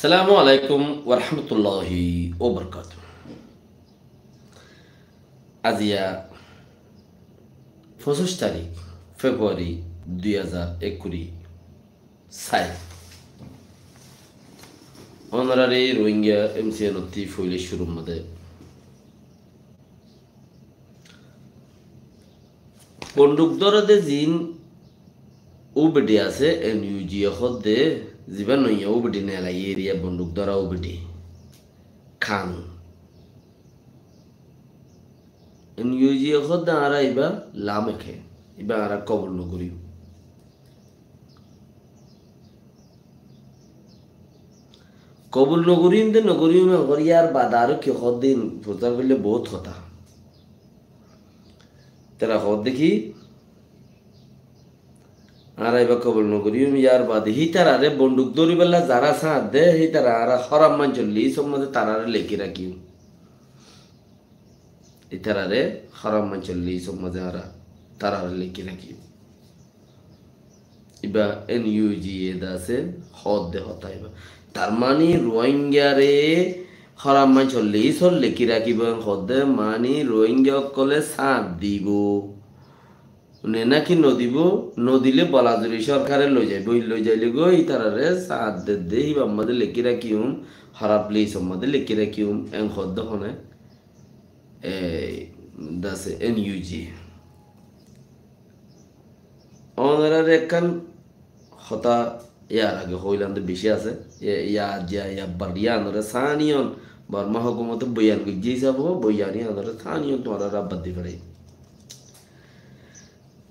আসসালামু আলাইকুম ওরহমতুল্লাহি ওবরকাতুহ। আজিয়া 25 তারিখ ফেব্রুয়ারি 2021 সাল অনারারি রোহিঙ্গা এমসিএনতি ফইলে শুরুর মধ্যে বন্দুকধরদে জিন ওবেডি আছে এনইউজি হদে জীবন নইয়া ওবেডি নেলাই এরিয়া বন্দুকধরা ওবেডি খান এনইউজি হদে আরা ইবা লামেখে ইবা আরা কবর নগরী কবুল নগরীম দে নগরীম হরিয়ার বাদার কি হদিন প্রচার করলে বহুত কথা তেরা হদ দেখি আর এবার কবুল নগরীম ইয়ার বাদে হি তারারে বন্দুক দড়ি বেলা যারা সাথ দে হি তারা আর হরাম মান চললি সব মধ্যে তারারে লেখি রাখি ই তারারে হরাম মান চললি সব মধ্যে আর তারারে লেখি রাখি ইবা এনইউজি এদা আছে হদ দে হতা ইবা তার মানে রোহিঙ্গারে হরাম মান চললি সব লেখি রাখিব হদে মানে রোহিঙ্গা কলে সাথ দিব নাকি নদিব নদিলে বলাজুরি সরকারে লই যাইলে গো ই তারারে সাথ দে হিবা আমাদের লেখি রাখিম হরাপ লিস আমাদের লেখি রাখিম এন হদ হনে দাসে এনইউজি অনারার একখান হতা ইয়ার আগে হইলাম তো বেশি আছে ইয়া যা ইয়া বাড়িয়া আনরে সানিয়ন বর্মা হকুমত বইয়ান গিয়ে যাব বইয়ানি আনরে সানিয়ন তোমার রাব্বাদ দি পারে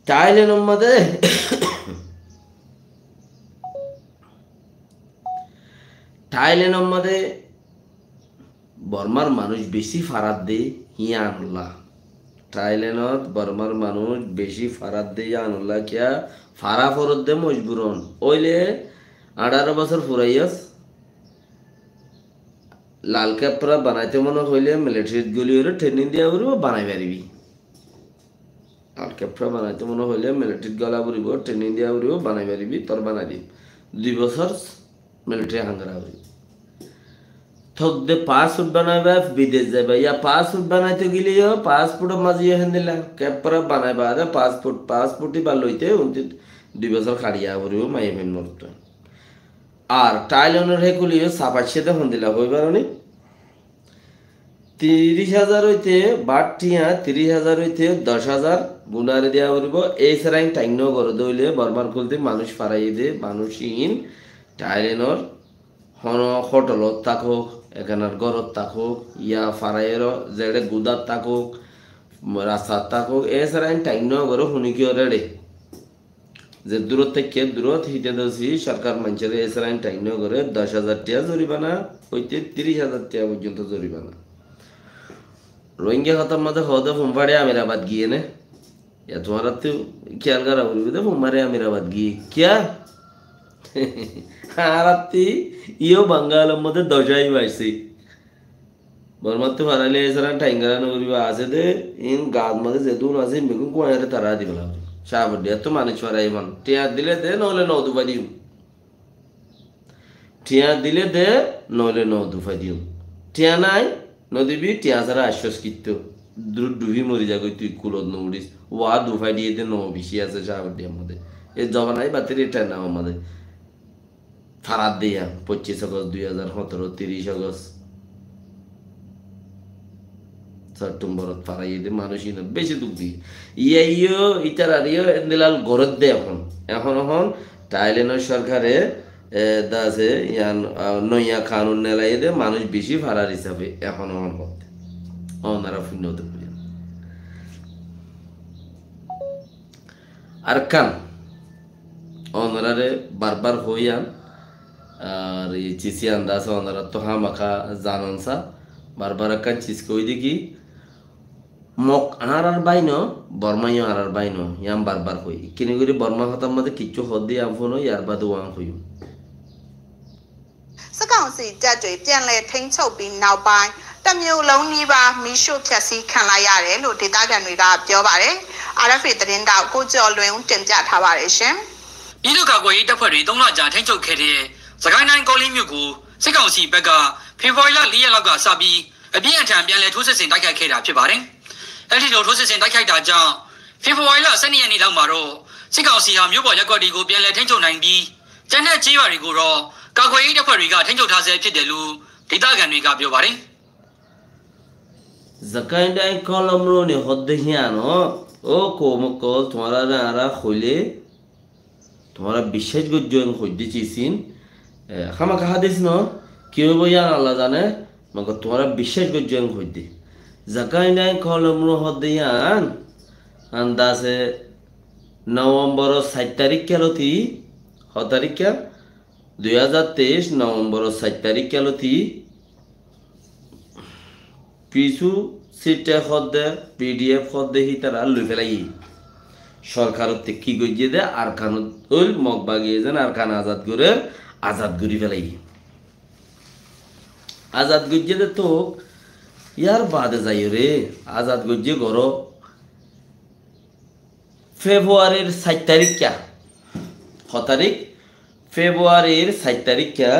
থাইল্যান্ডের মধ্যে বর্মার মানুষ বেশি ফারাত দে ইয়ানুল্লাহ থাইল্যান্ডত বর্মার মানুষ বেশি ফারাত দে ইয়ানুল্লাহ কিয়া ফারা ফরত দে মজবুরন ওইলে 18 বছর ফুরাইয়াস লাল কাপড়া বানাইতে মনে হইলে মিলিটারিত গলি হলে ট্রেনিং দিয়া করিব বানাই পারিবি লাল কাপড়া বানাইতে মনে হইলে মিলিটারিত গলা করিব ট্রেনিং দিয়া করিব বানাই পারিবি তোর বানাই দিম 2 বছর মিলিটারি হাঙ্গারা করিব থক দে পাসপোর্ট বানাইবা বিদেশ যাইবা ইয়া পাসপোর্ট বানাইতে গেলেও পাসপোর্ট মাঝে হেন দিলা কাপড়া বানাইবা দে পাসপোর্টই বা লইতে 2 বছর খাড়িয়া করিব মাই মেন মরত আর টাইলনের হেকুলিও সাপাইছে হন দিলা হইবার নি 30,000 হইতে বাটিয়া 30,000 হইতে 10,000 গুনারে দেওয়া করিব এই সেরাইন টাইন করে দইলে বর্মার খুলতে মানুষ ফারাই দে মানুষইন টাইলেনর হন হোটেলত থাকুক এখানের গরত থাকুক ইয়া ফারাইয়ের যেড়ে গুদাত থাকুক রাস্তাত থাকুক এই সেরাইন টাইন করে শুনিকিও রেড়ে যে দূরত থেকে দূরত হিটে দছি সরকার মানুষের এই সেরাইন টাইন করে 10,000 টাকা জরিমানা হইতে 30,000 টাকা পর্যন্ত জরিমানা রোহিঙ্গা খতম মধ্যে হদে ফুমফাড়ে আমিরাবাদ গিয়ে নে या तुम्हारा तो ख्याल करा बोली तो हमारे अमीराबाद गई क्या आरती यो बंगाल मध्य दशाई वाइसी बर्मत फराले सरा टाइंगरा नगरी आसे दे इन गाद मध्य जेतून आसे मेकून को आये तरा दी बला शाबड्डी तो मानिश फराई मन टिया दिले दे नौले नौ दुफादियो टिया दिले दे नौले नौ दुफादियो टिया नाई नदीबी टिया सरा आश्वास कित्तो ডুবি মরি যাগো তুই কুলত নউড়িস ওয়া দুফাই দিয়ে দে নো বেশি আছে শাবডিয়ার মধ্যে এই জবানাই বাতির এটা না আমাদের ফারাত দিয়া 25 আগস্ট 2017 30 আগস্ট সেপ্টেম্বরত ফারাই দে মানুষই না বেশি দুঃখ দি ইয়ো ইতারারিও এন্দিলাল গরত দে এখন থাইল্যান্ডের সরকারে দাসে ইয়ান নয়া কানুন নেলাই দে মানুষ বেশি ফারার হিসাবে এখন করতে ওনারা ফিনতে পারে আর কান ওনারে বারবার হইয়ান আর এই চিসি আন্দাজ ওনারা তো হামাকা জানানসা বারবার কান চিস কই দেখি মক আর বাইনো বর্মাইও আর বাইনো ইয়াম বারবার হই কিনে করে বর্মা হতার মধ্যে কিছু হদি আমফনো ইয়ার বাদু ওয়াং হই စစ်ကောင်စီတပ်တွေပြန်လည်ထိန်းချုပ်ပြီးနောက်ပိုင်းတစ်မျိုးလုံးကြီးပါမီးရှို့ဖျက်ဆီးခံလိုက်ရတယ်လို့ဒေသခံတွေကပြောပါတယ် RFA သတင်းတောက်ကိုကျော်လွင်ဦးတင်ပြထားပါတယ်ရှင် ပြည်သူ့ကာကွယ်ရေးတပ်ဖွဲ့တွေ3လကြာထိန်းချုပ်ခဲ့တဲ့စကိုင်းတိုင်းကောလင်းမြို့ကို စစ်ကောင်စီဘက်ကဖေဖော်ဝါရီလ4ရက်လောက်ကစပြီးအပြင်းအထန်ပြန်လည်ထိုးစစ်ဆင်တိုက်ခိုက်ခဲ့တာဖြစ်ပါတယ်။အဲဒီလိုထိုးစစ်ဆင်တိုက်ခိုက်တာကြောင့်ဖေဖော်ဝါရီလ12ရက်နေ့လောက်မှာတော့စစ်ကောင်စီဟာမြို့ပေါ်ရပ်ကွက်တွေကိုပြန်လည်ထိန်းချုပ်နိုင်ပြီးကျန်းတဲ့ကြေးရွာတွေကိုတော့ကာကွယ်ရေးတပ်ဖွဲ့တွေကထိန်းချုပ်ထားဆဲဖြစ်တယ်လို့ဒေသခံတွေကပြောပါတယ်။ Zakai kolomro ne hodde hiano o komokol tumhara ara khole tumhara bishesh gojjon khojde chisin khama ka hadis no kyo boyan Allah jane mako tumhara bishesh gojjon khojde Zakai kolomro hodde yan andase November 7 তারিখ কেলতি হ তারিখ 2023 November 7 তারিখ কেলতি পিছু সিটে খদ্দে PDF খদ্দে হি তারা লই ফেলাই সরকারতে কি গইয়ে দে আর খান হল মগ বাগিয়ে যেন আর খান আজাদ করি ফেলাই আজাদ গইয়ে দে তো ইয়ার বাদে যাই রে আজাদ গইয়ে গরো ফেব্রুয়ারির 7 তারিখ কে হ তারিখ ফেব্রুয়ারির 7 তারিখ কে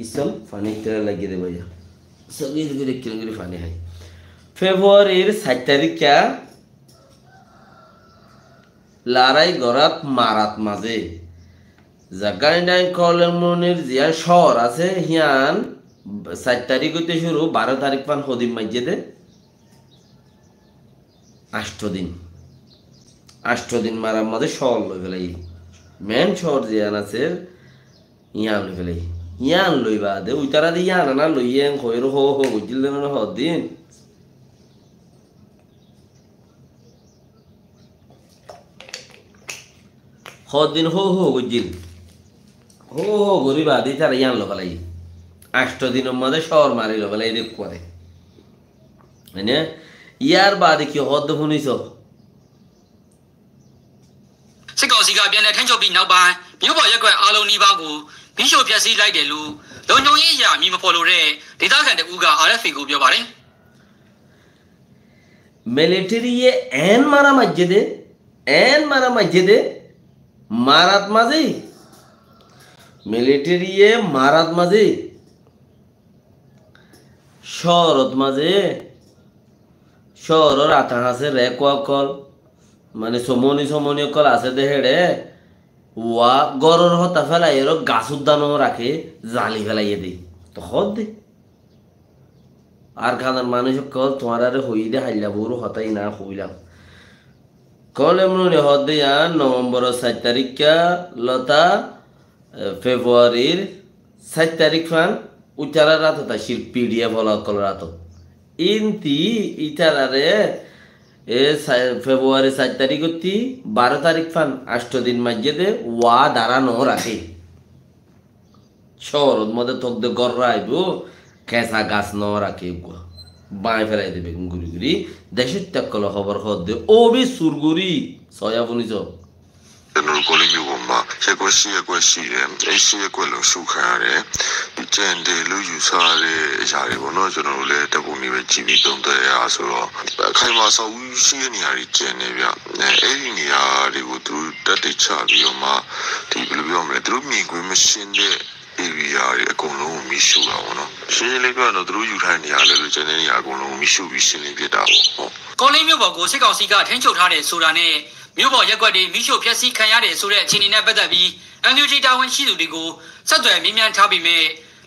ইসল ফানি তেল লাগিয়ে দে ভাইয়া সবই করে কিরঙ্গি ফানি হয় ফেব্রুয়ারির 7 তারিখ কে লড়াই গরাত মারাত মাঝে জাগাইডাই কলমনের জিয়া শহর আছে হিয়ান 7 তারিখ হইতে শুরু 12 তারিখ পান হদিম মাইজে দে 8 দিন মারার মধ্যে শহর লই ফেলাই মেন শহর জিয়ান আছে ইয়ান লই ফেলাই ইয়ান লই বাদে ওই তারা দিয়ে ইয়ান না লইয়েন হইর হো বুঝিল না হদিন হদিন হো বুঝিল হো গরি বাদে তারা ইয়ান লো ফেলাই 8 দিনের মধ্যে শহর মারিল ফেলাই দেখ করে মানে ইয়ার বাদে কি হদ শুনিছစစ်ကောင်စီကပြန်လည်ထိန်းချုပ်ပြီးနောက်ပိုင်းမြို့ပေါ်ရက်ကွက်အားလုံးနီးပါးကိုမီးရှို့ဖျက်ဆီးလိုက်တယ်လို့လုံခြုံရေးအရာအမည်မဖော်လို့တဲ့ဒေသခံတဦးက RFA ကိုပြောပါတယ် মিলিটারি এন মারা মসজিদে মারাত মাঝে মিলিটারি মারাত মাঝে শহরত মাঝে শহরের আতা আছে রেকল মানে সমনি অকল আছে দেহেড়ে ওয়া গরর হতা ফেলাই এর গাছ উদ্যানও রাখে জালি ফেলাইয়ে দি তো হদ দে আর খানার মানুষ কল তোমার আরে হই দে হাইলা বড় হতাই না হইলাম কল এমনি হদ দে নভেম্বর 7 তারিখ লতা ফেব্রুয়ারির 7 তারিখ ফান উচারা রাত হতা শিল পিডিএফ হল কল রাত ইনতি ইতারারে ফেব্রুয়ারি 7 তারিখ 12 তারিখ ফান 8 দিন মাঝে দে ওয়া দাঁড়ানো রাখে শহরের মধ্যে থক দে গররা আইব কেঁচা গাছ ন রাখে বাঁই ফেলাই দেবে গুড়ি গুড়ি দেশের ত্যাগ খবর হদ দে ও বি সুরগুড়ি সয়া বুনিছကျွန်တော်ကိုလေးမျိုးပေါ်မှာရက်ွက်ရှိရက်ွက်ရှိတယ်အဲ့ရှိရက်ွက်လို့ရှုခံရတယ်ဒီကျန်တယ်လို့ယူဆရတဲ့အရာတွေပေါ့နော်ကျွန်တော်တို့လည်းတပုံနေပဲကြည့်ပြီးသုံးသပ်ရဆိုတော့အခိုင်အမာဆောက်ဦးရှိတဲ့နေရာတွေကျန်နေဗျအဲ့ဒီနေရာတွေကိုသူတက်တိချပြီးတော့မှဒီဘယ်လိုပြောမလဲသူတို့မြင်ကွင်းမရှင်းတဲ့area တွေအကုန်လုံးမီးရှို့တာပေါ့နော်ရှင်းလေးပြောတော့သူတို့ယူထားနေရလဲလို့ကျန်တဲ့နေရာအကုန်လုံးမီးရှို့ပြီးရှင်းလင်းပြတာပေါ့ဟုတ် ကော်လင်းမြို့ပေါ်ကိုစစ်ကောင်စီကထိန်းချုပ်ထားတယ်ဆိုတာနဲ့မြို့ပေါ်ရက်ကွက်တွေမီးရှို့ဖျက်ဆီးခံရတယ်ဆိုတဲ့အခြေအနေနဲ့ပတ်သက်ပြီး NUG တာဝန်ရှိသူတွေကိုဆက်သွယ်မြင်းမြန်ထားပြီးမြဲ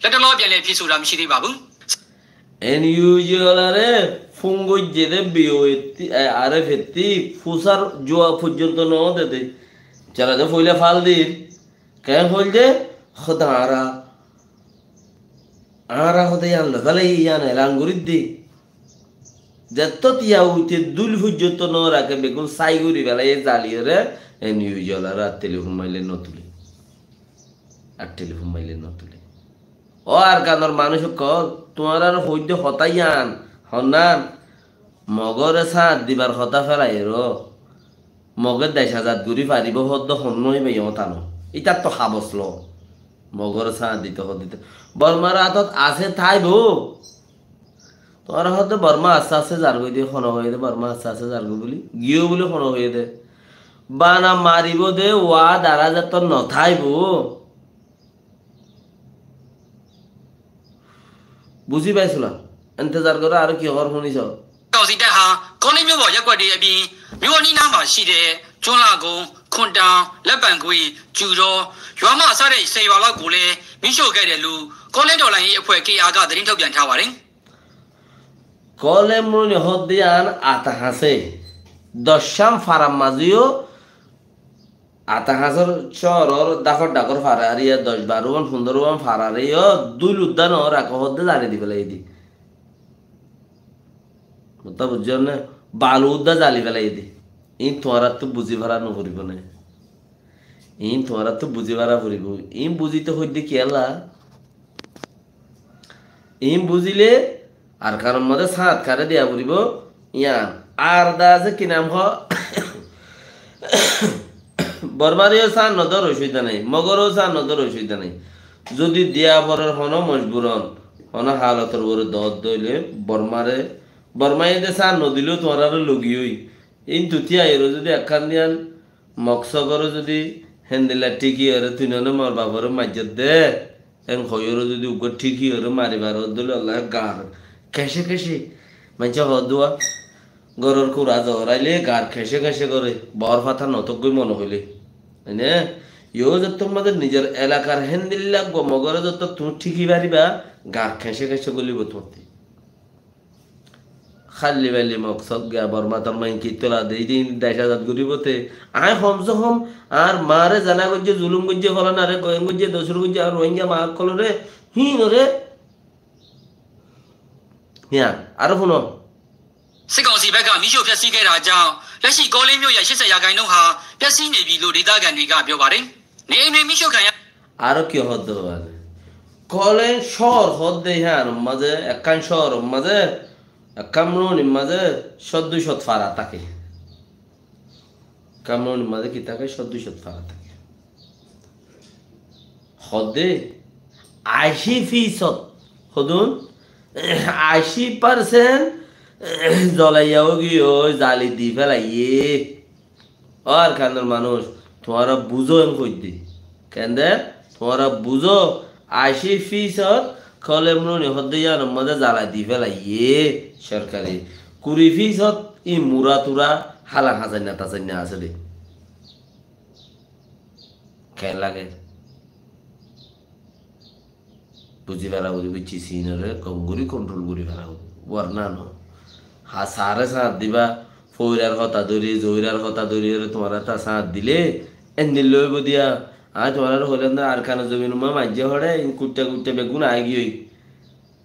လက်တလောပြန်လည်ဖြစ်ဆိုတာမရှိသေးပါဘူး NUG লারে ফুঙ্গো জেদে বিওতি আরএফটি ফুসার জোয়া পর্যন্ত ন দেতে যারা যে ফইলা ফাল দির কেন ফইলতে খোদা আরা হতে ইয়ান লাগালে ইয়ান এলাঙ্গুরিদ দি যত তিয়া উইতে দুল পর্যন্ত ন রাখে বেগুন সাইগুরি বেলায় জালিয়ে NUG লারা টেলিফোন মাইলে নতুলে আর টেলিফোন মাইলে নতুলে ও আর কানর মানুষ কল তোমার আর হইতে হতাইয়ান হনান মগরে সাত দিবার হতা ফেলাই মগের 10,000 গুড়ি পারিব হদ্দ হন্নই বেয় তানো ইটার তো খাবসল মগরে সাত দিতে দিতে বর্মার হাতত আছে থাইব তোমার হতে বর্মা আস্তে আস্তে জারগই দিয়ে খন হয়ে দে বর্মা আস্তে আস্তে জারগো বলি গিয়েও বলে খন হয়ে দে বানা মারিব দে ওয়া দ্বারা যে তোর নথাইব বুঝি পাইছো না ইন্তজার করে আর কি হওয়ার শুনিছ ကောင်စီတက်ဟာကောလင်းမြို့ပေါ်ရက်ကွက်တွေအပြင်မြို့အနီးနားမှာရှိတဲ့ကျွန်းလာကုန်းခွန်တောင်လက်ပံကွေကျူတော်ရွာမအစတဲ့စေရွာလောက်ကိုလည်းမိရှို့ခဲ့တယ်လို့ကောလင်းတော်လိုင်းရေးအဖွဲ့ KR ကသတင်းထုတ်ပြန်ထားပါတယ် কলেমরুনি হদ্দিয়ান আতা হাসে দশাম ফারাম মাজিও আতা হাসর শহর ডাকর ডাকর ফারারিয়া 10-12 15 ফারারিয়া দুই উদ্যান রাখ হদ্দে জানি দিবে লাইদি মত বুঝছেন না বালু উদ্দা জালি ফেলাইদি ইন তোরা তো বুঝি ভাড়া নকরিব না ইন তোরা তো বুঝি ভাড়া করিব ইন বুঝিতে হইতে কি আলা ইন বুঝিলে আর কারণ মধ্যে সাত কারে দিয়া বলিব ইয়া আর দা আছে কি নাম হ বরমারিও সান নদর অসুবিধা নাই মগরও সান নদর অসুবিধা নাই যদি দিয়া পরের হন মজবুরন হন হালতর ওর দর দইলে বরমাই দে সান নদিলেও তোমার আরো লগিওই ইন তুতিয়া এর যদি একখান দিয়ান মকসগর যদি হেন্দিলা টিকি এর তুই ননে মর বাবর মাজ্জত দে এং হয়র যদি উগর ঠিকই এর মারিবার দিলে আল্লাহ গার খেসে খেসে মানুষ হদুয়া গরুর কুড়া জহরাইলে গার খেসে খেসে করে বর ফাথা নতকই মনে হইলে না ইও যত তোমাদের নিজের এলাকার হেন্দিল লাগবো মগরে যত তুমি ঠিকই পারিবা গার খেসে খেসে গলিব তোমার খালি বেলি মকসদ গা বর্মা তর্মাই কি তোলা দেই দিন 10,000 গরিবতে আয় হমস হম আর মারে জানা গজ্জে জুলুম গজ্জে ফলা না রে গয়েম গজ্জে দসুর গজ্জে আর রোহিঙ্গা মা কল রে হিন রে হ্যাঁ আর শুনো စစ်ကောင်စီဘက်ကမိရှို့ဖျက်ဆီးခဲ့တာကြောင့်လက်ရှိကောလင်းမြို့ရဲ့80ရာခိုင်နှုန်းဟာပျက်စီးနေပြီလို့ဒေသခံတွေကပြောပါတယ်နေအိမ်တွေမိရှို့ခံရ আরো কি হতে পারে কলেন শহর হদ্দে হ্যাঁ মাঝে একখান শহর মাঝে কামরুনি মাঝে 100-200 ফারা থাকে কামরুনি মাঝে কি থাকে 100-200 ফারা থাকে হদ্দে 80% হদুন 80% জলাইয়াও গিয়ে জালি দি ফেলাইয়ে আর খানের মানুষ তোমারা বুঝো এম কইতে কেন তোমরা বুঝো 80% কলেমরুনি হদ্দিয়ার মধ্যে জ্বালা দি ফেলাইয়ে সরকারি 20% ই মুরা তুরা হালা হাজান্না তাজান্না আসলে কেন লাগে বুঝি ফেলা বুঝি সিনরে কমগুড়ি কন্ট্রোল করি ফেলা ওয়ারনা ন হা সারে সাথ দিবা ফৌরার কথা ধরি জহিরার কথা ধরি তোমারা তা সাথ দিলে এন্দিল লইব দিয়া আজ তোমার হলেন না আর খানা জমিন মাঝে হড়ে কুট্টা কুট্টা বেগুন আগিয়ে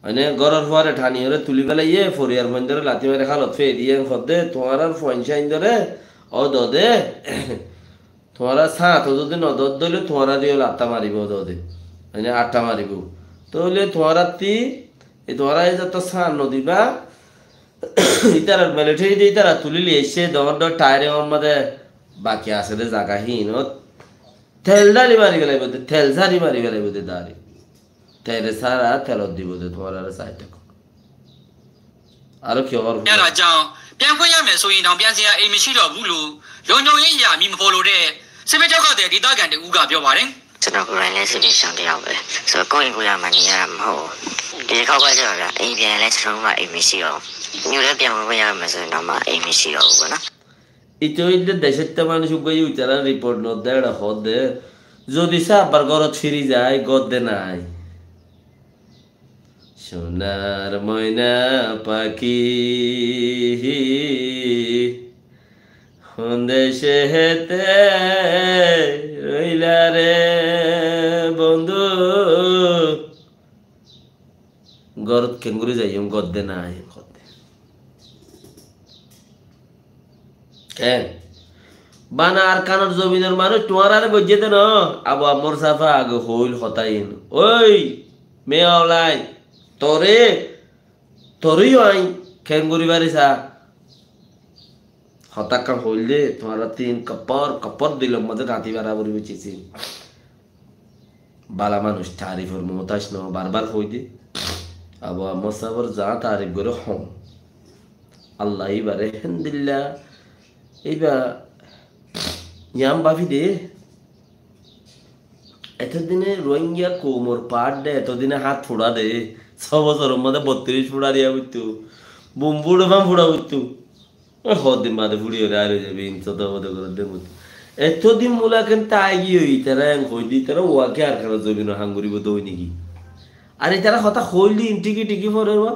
মানে গরর পরে ঠানি হরে তুলি পেলে ইয়ে ফরিয়ার ফোন ধরে লাতি মেরে খালত ফে দিয়ে ফদে তোমার আর ফোন সাইন ধরে ও দদে তোমার সাত যদি নদত দিলে তোমার দিয়ে লাত্তা মারিব দদে মানে আটটা মারিব তাহলে তোমার তি তোমার এই যত সান নদীবা ইতারা মিলিটারি দিয়ে তারা তুলিলি এসে দর দর টায়ারে মধ্যে বাকি আছে রে জায়গা হীন তেল ডালি মারি গেলে বোধ তেল ঝাড়ি মারি গেলে বোধ দাঁড়ি তেলে সারা তেলত দিব তোমার আর সাইডে আরো কি হওয়ার အဲ့ဒါကြောင့်ပြန်ခွင့်ရမယ်ဆိုရင်တော့ပြန်စရာအိမ်မရှိတော့ဘူးလို့လုံခြုံရေးအရာမြင်မဖော်လို့တဲ့စစ်ဘက်ကြောက်ကတဲ့ဒေသခံတူကပြောပါတယ် ကျွန်တော်ကိုယ်တိုင်လည်းစီစဉ်ရှောင်တယောက်ပဲဆိုတော့ကိုယ့်ရင်ကိုယ်ရမှနေရတာမဟုတ်ဒီတစ်ခေါက်ကကျတော့ဗျအိမ်ပြန်လဲကျွန်တော်ကအိမ်မရှိတော့မြို့လည်းပြန်ဝင်ရမယ်ဆိုရင်တော့မှအိမ်မရှိတော့ဘူးပေါ့နော် ইতিমধ্যে দেশের তে মানুষ গিয়ে উচ্চারণ রিপোর্ট নদে এটা হদে যদি সাবার ঘরত ফিরি যায় গদে নাই সোনার ময়না পাখি দেশে হেতে রইলা রে বন্ধু ঘরত কেঙ্গুরি যাই গদে নাই বানা আর কানোর জমিনের মানুষ তোমার আর গজ্জে দেন আবু আমর সাফা আগে হইল হতাইন ওই মেয়ে অলাই তোরই আই খেঙ্গুরি বাড়িসা হতাক্কা হইল দে তোমার তিন কপর দিল মধ্যে গাঁতি বাড়া বলি বুঝেছি বালা মানুষ তারিফের মমতাস ন বারবার হই দে আবু আমর সাফার যা তারিফ করে হম আল্লাহ এবারে হেন্দিল্লা এইবার ইয়াম বাফি দে এতদিনে রোহিঙ্গা কোমর পাট দে এতদিনে হাত ফোড়া দে 6 বছরের মধ্যে 32 ফোড়া দিয়া হইতো বুম বুড়ো বাম ফোড়া হইতো হদিন মাঝে ফুড়িয়ে আর হয়ে যাবে ইনসত মতো করে দেব এতদিন মূলা কেন তাই গিয়ে হই তারা কই দি তারা ওয়াকে আর খারাপ জমিন হাঙ্গুরিব দই নাকি আরে তারা কথা হইলি টিকি টিকি পরে বা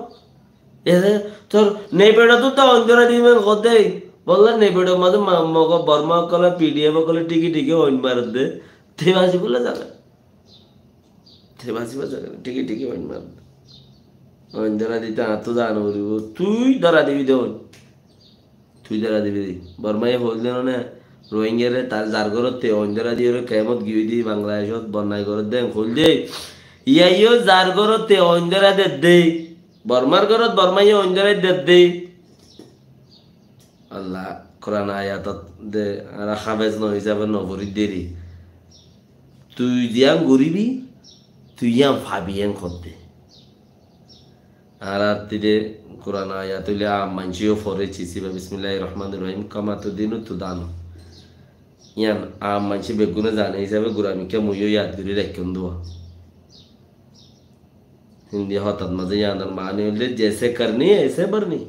তোর নেবেড়া তো অঞ্জনা দিবেন কদে বললেন নেবেড়া মাঝে মগ বর্মা কলে পিডিএফ কলে টিকি টিকি অইন মার দে থেবাসি বলে যাবে থেবাসি বলে যাবে টিকি টিকি অইন মার অঞ্জনা দিতে আত জানো বলিব তুই ধরা দিবি দেন তুই ধরা দিবি বর্মাই হইল না রোহিঙ্গারে তার যার ঘরতে অঞ্জনা দিয়ে কেমত গিয়ে দি বাংলাদেশত বন্যায় ঘর দেন খুল দে ইয়াইও যার ঘরতে অঞ্জনা দে বর্মার ঘরত বর্মাই অঞ্জনা দে আল্লাহ কোরআন আয়াতত দে আর খাবেজ ন হিসাবে নবরি দেরি তুই দিয়াম গরিবি তুই ইয়াম ভাবিয়াম করতে আর তিরে কোরআন আয়াত হইলে মানসিও ফরেছি সিবা বিসমিল্লাহির রহমানির রহিম কামা তুদিনু তুদান ইয়ান মানসি বেগুনে জানে হিসাবে গুরামিকে মুইও ইয়াদ করি রাখুন দোয়া हिंदी होतात माझं यानर माने हले जैसे करनी है ऐसे भरनी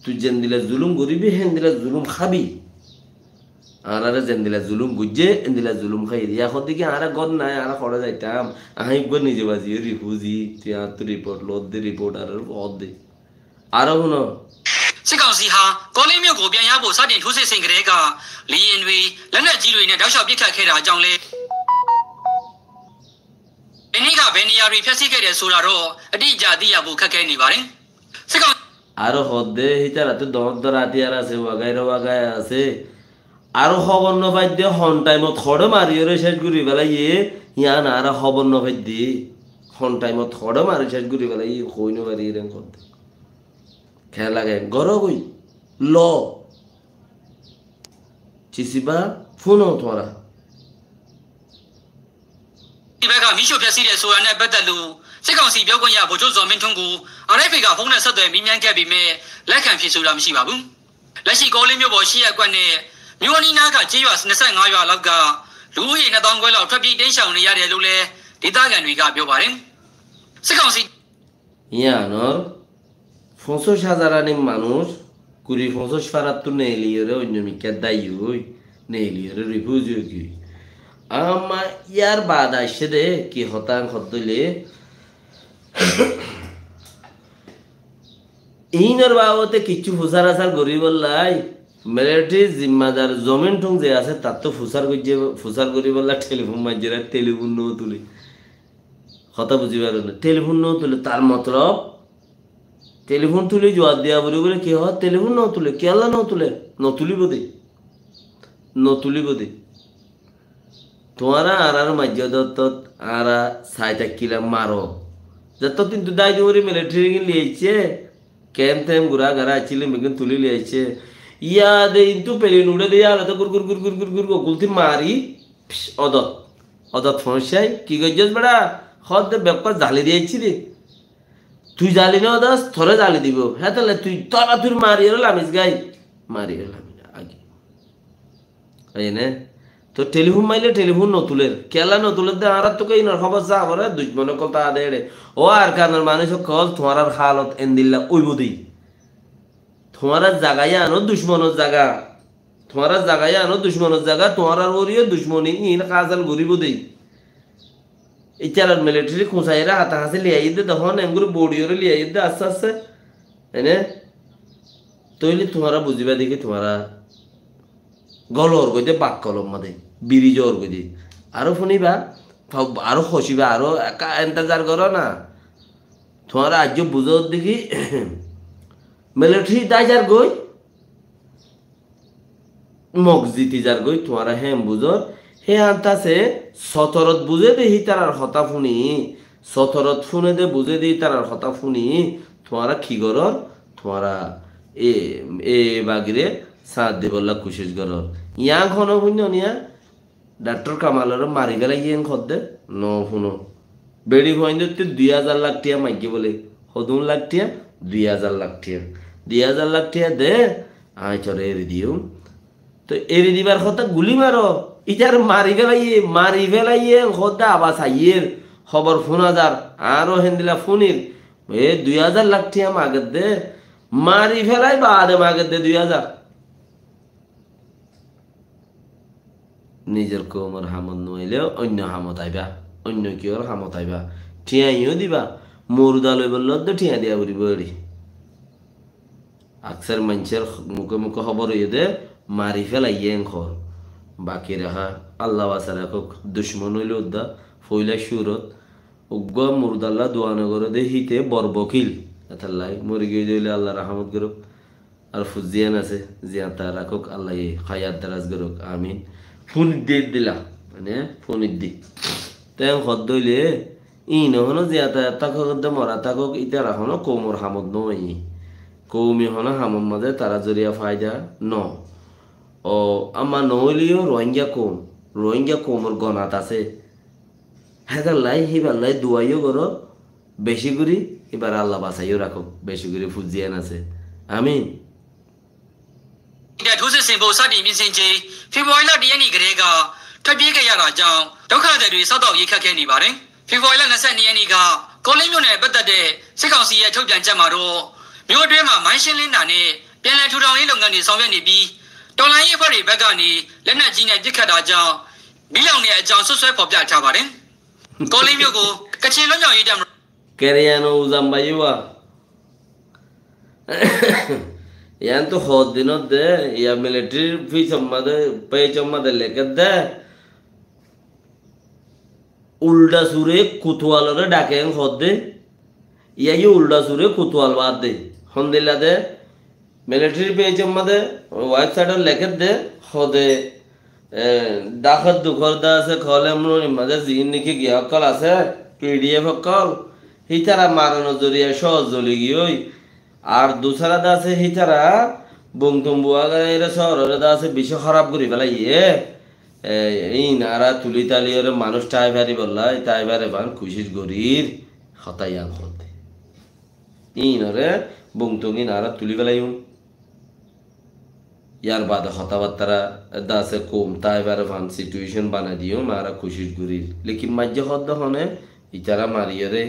तू जंदिला जुलुम गरीबी हेंदिला जुलुम खाबी आरारे जंदिला जुलुम गुज्जे इंदिला जुलुम खाई या होती कि आरा गद ना आरा खड़ा जाइताम आही गो निजे बाजी रिफ्यूजी त्या तो रिपोर्ट लोड दे रिपोर्ट आरा बहुत दे आरा हुनो စစ်ကောင်စီဟာကောလင်းမြို့ကိုပြန်ရဖို့စတင်ထိုးစစ်ဆင်ကြတဲ့ကလီရင်တွေလက်နက်ကြီးတွေနဲ့တောက်လျှောက်ပစ်ခတ်ခဲ့တာအကြောင်းလဲဒီနေ့ကဘယ်နေရာတွေဖျက်ဆီးခဲ့တယ်ဆိုတာတော့အတိအကျသိရဖို့ခက်ခဲနေပါတယ်စစ်ကောင် আরো হদে হিতারাতে দর দর আতিয়ার আছে ওয়াগায় আছে আরো খবর ন পাই দে হন টাইমত খড়ে মারিয়ে শেষ করি বেলা ইয়ান আর খবর ন পাই দি হন টাইমত খড়ে মারি শেষ করি বেলা কই ন পারি রেন করতে খেলা লাগে গর কই ল চিসিবা ফোনো তোরাဒီဘက်ကမိရှုဖျက်ဆီးတဲ့ဆိုတာနဲ့ပတ်သက်လို့စစ်ကောင်စီပြောခွင့်ရဗိုလ်ချုပ်ဇော်မင်းထွန်းကို RFA ကဖုန်းနဲ့ဆက်သွယ်မိမြန်းခဲ့ပြီးမြဲလက်ခံဖြေဆိုတာမရှိပါဘူးလက်ရှိကောလင်းမြို့ပေါ်ရှိရကွက်နဲ့မြို့အနီးနားကကျေးရွာ25ရွာလောက်ကလူဦးရေ2000ခွဲလောက်ထွက်ပြေးတိမ်းရှောင်နေရတယ်လို့လည်းဒေသခံတွေကပြောပါတယ်စစ်ကောင်စီ ইয়ানর 50,000 আনি মানুষ 20-50 ফারাত তো নেলিয়রে অন্য মিকা দায়ী হই নেলিয়রে রিফিউজি কি আমা ইয়ার বাদ আসে দে কি হতাং হতলে ইনর বাবতে কিছু ফুসার আসার গরিব লাই মিলিটারি জিম্মাদার জমিন ঠুং যে আছে তার তো ফুসার গরিব লাই টেলিফোন মাঝিরা টেলিফোন ন তুলে কথা বুঝিবার না টেলিফোন ন তুলে তার মতলব টেলিফোন তুলে জবাব দেওয়া বলে কি হয় টেলিফোন ন তুলে কেলা ন তুলিব দে তোমারা আর মাঝ্য দত্ত আর সাই থাকিলা মারো যত কিন্তু দায় দিবরি মিলিটারি লিয়েছে ক্যাম্প ট্যাম ঘুরা ঘারা আছিল মেঘন তুলি লিয়েছে ইয়া দে ইন্তু পেলি নুড়ে দিয়ে আলাদা গুর গুলতি মারি অদত ফসাই কি গজ্জস বেড়া হদ ব্যাপার জালি দিয়েছি রে তুই জালি না দাস থরে জালি দিব হ্যাঁ তাহলে তুই তোরা তুই মারি এলো লামিস গাই মারি এলো আগে এই নে তো টেলিফোন মাইলে টেলিফোন নতুলের কেলা নতুলের দে আর তোকে ইনার খবর যা করে দুজমনে কথা দেড়ে ও আর কানার মানুষ কল তোমার হালত এন্দিল্লা ওইব দি তোমার জায়গায় আনো দুশ্মনের জায়গা তোমার আর ওরিও দুশ্মনী ইন কাজাল গরিব দেই ইচার মিলিটারি খুঁচাইরা হাতা হাসে লিয়াই দে তখন এমগুলো বড়িওরে লিয়াই দে আস্তে আস্তে এনে তৈলি তোমারা বুঝিবা দেখি তোমারা গলর গই দে বাক কলম মাদে বিরিজর গই দে আরো শুনিবা আরো খসিবা আরো একা এন্তাজার করো না তোমারা আজ বুঝো দেখি মিলিটারি দাইজার গই মগজিতি যার গই তোমারা হেম বুঝো হে আনতাছে সতরত বুঝে দেহি তার হতা ফুনি সতরত ফুনে দে বুঝে দেহি তার হতা ফুনি তোমারা কি করর তোমারা এ বাগিরে সাথ দে বললা কোশিশ করর ইয়া ঘন শুন্য নিয়া ডাক্তার কামালর মারি গেলে ইয়ে খদ্দে ন শুনো বেড়ি হইন 2000 লাখ টিয়া মাইকে বলে 7 লাখ টিয়া 2000 লাখ টিয়া 2000 লাখ টিয়া দে আয় চলে এরি দিও তো এরি দিবার কথা গুলি মারো ইটার মারি ফেলাইয়ে খোদা আবার সাইয়ের খবর 4,000 আরো হেন্দিলা ফোনির 2,000 লাখ টিয়া মাগের দে মারি ফেলাই বাদে মাগের দে 2,000 নিজের কোমর হামত নইলে অন্য হামত আইবা অন্য কিওর হামত আইবা ঠিয়াইও দিবা মরুদা লই বলল তো ঠিয়া দিয়া বুড়ি বড়ি আকসার মানুষের মুখে মুখে খবর হইয়ে দে মারি ফেলাইয়ে খর বাকি রাখা আল্লাহ বাসা রাখুক দুশ্মন হইলে উদ্দা ফইলা সুরত উগ্গ মুরদাল্লাহ দোয়ানো করে দে হিতে বরবকিল এতাল্লাই মরি গিয়ে দিলে আল্লাহ রাহমত করুক আর ফুজিয়ান আছে জিয়াতা রাখুক আল্লাহ খায়াত দারাজ করুক আমিন ফোন দিয়ে দিলা মানে ফোনির দি তাই হদ দইলে ই নহনো জিয়াতা তাকক মরা তাকক ইটা রাখনো কোমর হামদ নই কৌমি হনা হামর মাঝে তারা জরিয়া ফায়দা ন ও আমার নহলিও রোহিঙ্গা কোমর গনাত আছে হ্যাঁ লাই হিবার লাই দুয়াইও করো বেশি করে এবার আল্লাহ বাসাইও রাখো বেশি করে ফুজিয়ান আছে আমিন ထိုးစစ်ဆင်ဖို့စတင်ပြင်ဆင်ချိန်ဖေဖော်ဝါရီလ1ရက်နေ့ကတည်းကထွက်ပြေးခဲ့ရတာကြောင့်ဒုက္ခသည်တွေစောက်တော့ရိတ်ခတ်ခဲ့နေပါတယ်။ဖေဖော်ဝါရီလ22ရက်နေ့ကကောလင်းမြို့နယ်ပတ်သက်တဲ့စစ်ကောင်စီရဲ့ထုတ်ပြန်ချက်မှာတော့မြို့အတွင်းမှာမိုင်းရှင်းလင်းတာနဲ့ပြန်လည်ထူထောင်ရေးလုပ်ငန်းတွေဆောင်ရွက်နေပြီးတော်လိုင်းရေးအဖွဲ့တွေဘက်ကနေလက်နက်ကြီးနဲ့ပစ်ခတ်တာကြောင့်မိလောင်တဲ့အကြောင်းဆွဆွဲဖော်ပြထားပါတယ်။ကောလင်းမြို့ကိုကချင်လွတ်မြောက်ရေးတပ် Querían Uzambayua. Yan to hot dinot de, ya military fish mother, page of mother like that. Ulda Sure Kutuala Dakan hot de. Ya you Ulda Sure Kutual Vade. Hondela de military page of mother, white saddle like de, hode Dakat Dukorda se column mother Ziniki Giakal as a PDF call. হিতারা মারানো জরিয়া সহজ জলি গিয়ে আর দুসরা দাসে হিতারা বংতম বুয়াগাইরা শহরে দাসে বেশি খারাপ করি ফেলাই এই নারা তুলি তালিয়রে মানুষ টাইভারি বললাই টাইভারে বান খুশির গরির হতাইয়ান হতে ইনরে বংতঙ্গি নারা তুলি ফেলাই ইয়ার বাদে হতাবার্তারা দাসে কম টাইভারে বান সিচুয়েশন বানাই দিও মারা খুশির গরির লেকিন মাঝে হদ্দ হনে ইতারা মারিয়রে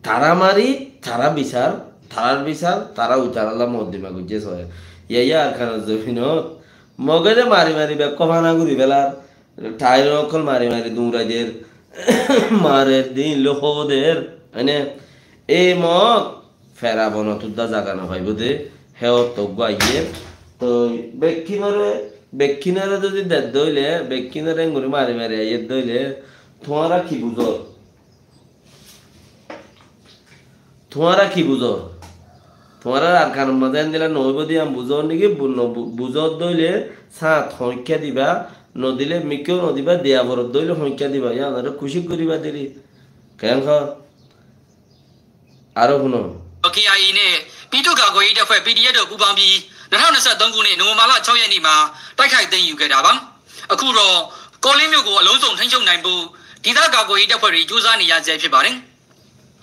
তারা মারি তারা বিচার তারার বিচার তারা উচারালা মধ্যমা গুজে সয় ইয়া আর খান জমিনত মগজে মারি মারি বে কমানা ঘুরি বেলার টাইর অকল মারি মারি দুরাজের মারে দিন লোহদের মানে এই মগ ফেরা বনতুদা জাগানো হয় বুঝে হেও তো গাইয়ে তো বেকিনরে যদি দেদ দইলে বেকিনরে ঘুরি মারি মারি আইয়ে দইলে তোমারা কি বুঝো তোমারা কি বুঝো তোমারা আর কান মজান দিলা নইবদি আম বুঝো নাকি বুঝো দইলে সাত সংখ্যা দিবা নদিলে মিকেও নদিবা দেয়া বরফ দইলে সংখ্যা দিবা ইয়া খুশি করিবা দিলি কেন আরো শুনো KIA နဲ့ပြည်သူ့ကာကွယ်ရေးတပ်ဖွဲ့ PDF တို့ပူးပေါင်းပြီး2023ခုနှစ်နိုဝင်ဘာလ6ရက်နေ့မှာတိုက်ခိုက်သိမ်းယူခဲ့တာပါအခုတော့ကောလင်းမြို့ကိုအလုံးစုံထိန်းချုပ်နိုင်ဖို့ဒေသကာကွယ်ရေးတပ်ဖွဲ့တွေစူးစမ်းနေရဆဲဖြစ်ပါတယ်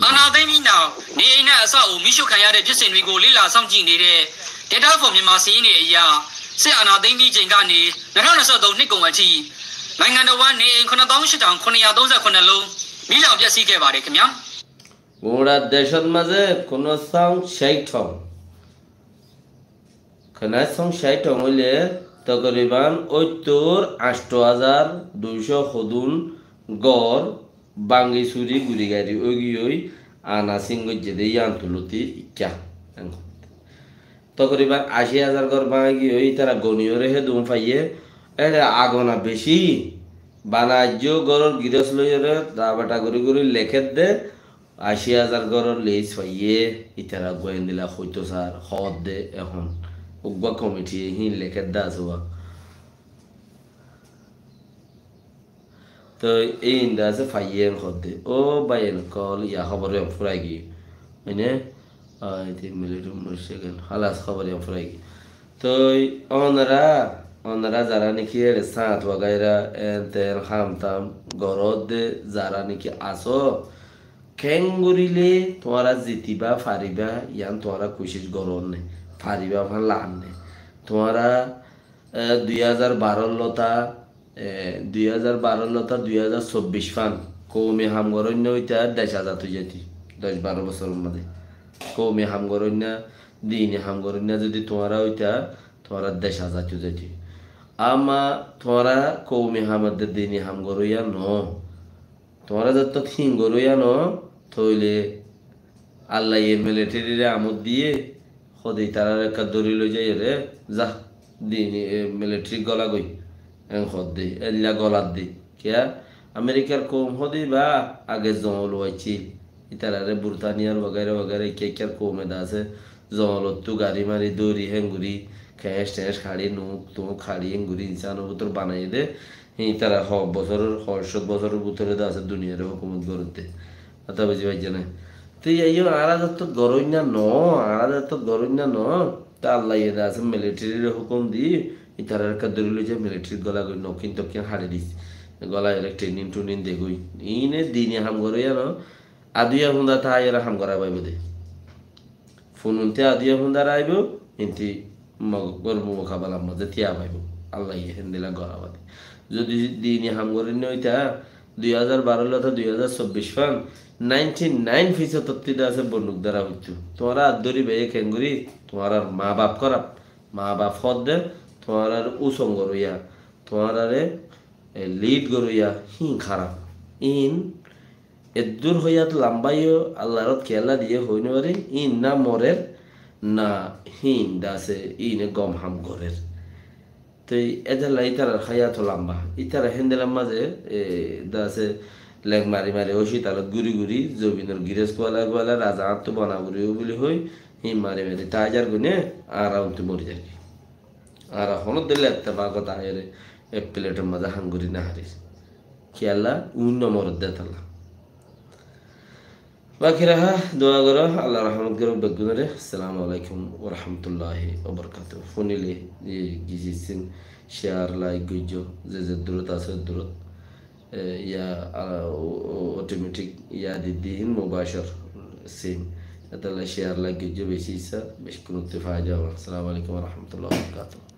အာနာသိမ်းပြီးနောက်နေအိမ်နဲ့အဆောက်အဦမိရှုခံရတဲ့ဖြစ်စဉ်တွေကိုလေ့လာစောင့်ကြည့်နေတဲ့ Data for မြန်မာစီးရင်တွေအရာစစ်အာဏာသိမ်းပြီးချိန်ကနေ2023နှစ်ကုန်အထိနိုင်ငံတော်ဝန်နေအိမ် 98,939 လုံးမိလောင်ပျက်စီးခဲ့ပါတယ်ခင်ဗျာ গোড়া দেশের মাঝে কোন সং 60 খানা সং 60 হইলে তকরিবান 78,200 হদুন গড় বাঙ্গি সুরি গুড়ি গাড়ি ওই আনা সিংহ যেদে ইয়ান তুলতি ইচ্ছা তকরিবান 80,000 গড় বাঙ্গি ওই তারা গনিও রেহে দুম পাইয়ে এটা আগনা বেশি বানাজ্য গড়র গিরস লইরে দাবাটা গড়ি গড়ি লেখে দে 80,000 গড়র লেস পাইয়ে ইতারা গোয়েন্দিলা হইতো স্যার হদ দে এখন উগ্বা কমিটি হি লেখে দা আসবা তো এই ইন্দা আছে ফাইয়েন হদে ও বাইন কল ইয়া খবরে ফুরাই গি মানে আইতে মিলিটু মুশকিল খালাস খবরে ফুরাই গি তো ওনারা যারা নাকি এর সাত ওয়াগাইরা এনতেন খামতাম গরদ যারা নাকি আসো খেঙ্গুরিলে তোমরা জিতিবা ফারিবা ইয়ান তোমরা কোশিশ গরন নে ফারিবা ভান লান নে তোমরা 2012 লতা 2012 লতা 2024 ফান কৌমি হামগরণ্য হইতা 10,000 হয়ে যেতি 10-12 বছরের মধ্যে কৌমি হামগরণ্য দিনে হামগরণ্য যদি তোমরা হইতা তোমরা 10,000 হয়ে যেতি আমা তোমরা কৌমি হামদের দিনে হামগরইয়া ন তোমরা যত হিঙ্গরইয়া ন থইলে আল্লাহ মিলিটারিরে আমদ দিয়ে সদাই তারা একটা দড়ি লই যাই রে যা দিনে মিলিটারি গলা গই খদ দে এল্লা গলাত দে কিয়া আমেরিকার কৌম হদি বা আগে জঙ্গল হয়েছি ইতারারে বুরতানিয়ার বগারে বগারে কে কে কৌমে আছে জঙ্গলত তো গাড়ি মারি দৌড়ি হেঙ্গুরি খেস টেস খাড়ি নুক তুক খাড়ি হেঙ্গুরি ইনসান বুতর বানাই দে তারা বছরের 100 বছরের ভিতরে আছে দুনিয়ার হুকুমত করতে কথা বুঝি পাইছে না তো এই আরাজাত গরইনা ন আরাজাত গরইনা ন তা আল্লাহ ইয়ে আছে মিলিটারির হুকুম দি ইতারার কা দরিল যে মিলিটারি গলা গই নকিন তকিন হাড়ে দিস গলা এর ট্রেনিং টুনিং দে গই ইনে দিনে হাম গরইয়া ন আদিয়া হুন্দা তা এরা হাম করা পাইব দে ফোনুনতে আদিয়া হুন্দা রাইব ইনতি গরম খাবালাম মধ্যে তিয়া পাইব আল্লাহ ইয়ে হেন্দিলা গলা বাদে যদি দিনে হাম গরইন হইতা 2012 লতা 2024 ফান 99% তত্ত্বিদা আছে বন্দুক দ্বারা হইতো তোমরা আদরি বে কেঙ্গুরি তোমার মা বাপ করা মা বাপ ফদ দে তোমার উসঙ্গ রইয়া তোমার লিড গরইয়া খারাপ ইন এদুর হইয়া তো লাম্বাইও আল্লাহর খেলা দিয়ে হইনে পারে ইন না মরের না দাসে ইনে গম হাম ঘরের তো এদের ইতার খাইয়া তো লাম্বা ইতারা হেন্দেলাম মাঝে দাসে লেগ মারি মারি ওষি তালত গুড়ি গুড়ি জবিনের গিরেজ কোয়ালা কোয়ালা রাজা আত্ম বনা গুড়িও বলি হই মারি মারি তাজার গুনে আর তো মরি যাই আর এখনো দিলে একটা বা কথা এর এক প্লেটের মাঝে হাঙ্গুরি না হারিস খেয়ালা উন্ন মরদ দে তালা বাকি রাহা দোয়া করো আল্লাহ রহমত করো বেগুনরে আসসালামু আলাইকুম ওয়া রাহমাতুল্লাহি ওয়া বারাকাতুহু ফোনিলে গিজিসিন শেয়ার লাইক গইজো যে দূরত আছে দূরত ইয়া অটোমেটিক ইয়া দিদিন মুবাশর সিম এটা শেয়ার লাইক গইজো বেশি ইচ্ছা বেশ কোনো ফায়দা হবে আসসালামু আলাইকুম ওয়া রাহমাতুল্লাহি ওয়া বারাকাতুহু